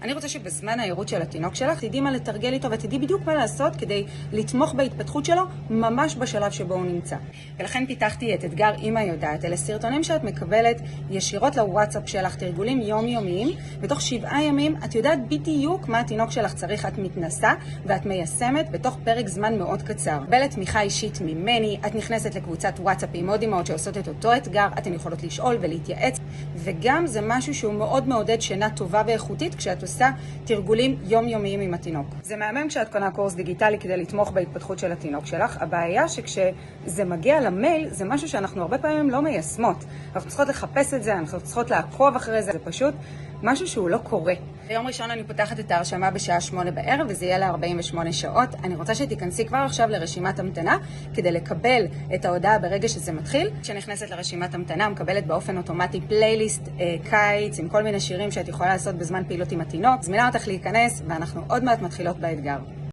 אני רוצה שבזמן העירות של התינוק שלך תדעי מה לתרגל איתו ותדעי בדיוק מה לעשות כדי לתמוך בהתפתחות שלו ממש בשלב שבו הוא נמצא. ולכן פיתחתי את אתגר אמא יודעת. אלה סרטונים שאת מקבלת ישירות לוואטסאפ שלך, תרגולים יומיומיים. בתוך 7 ימים את יודעת בדיוק מה התינוק שלך צריך. את מתנסה ואת מיישמת בתוך פרק זמן מאוד קצר. קבלת תמיכה אישית ממני, את נכנסת לקבוצת וואטסאפ עם עוד אמהות שעושות את אותו אתגר, אתן יכולות לשאול ולהתייעץ, וגם זה משהו שהוא מאוד מעודד שינה טובה ואיכותית כשאת עושה תרגולים יומיומיים עם התינוק. זה מהמם כשאת קונה קורס דיגיטלי כדי לתמוך בהתפתחות של התינוק שלך. הבעיה שכשזה מגיע למייל, זה משהו שאנחנו הרבה פעמים לא מיישמות. אנחנו צריכות לחפש את זה, אנחנו צריכות לעקוב אחרי זה, זה פשוט משהו שהוא לא קורה. ביום ראשון אני פותחת את ההרשמה בשעה 8 בערב, וזה יהיה ל-48 שעות. אני רוצה שתיכנסי כבר עכשיו לרשימת המתנה, כדי לקבל את ההודעה ברגע שזה מתחיל. כשנכנסת לרשימת המתנה, מקבלת באופן אוטומטי פלייליסט קיץ, עם כל מיני שירים שאת יכולה לעשות בזמן פעילות עם התינוק. זמינה אותך להיכנס, ואנחנו עוד מעט מתחילות באתגר.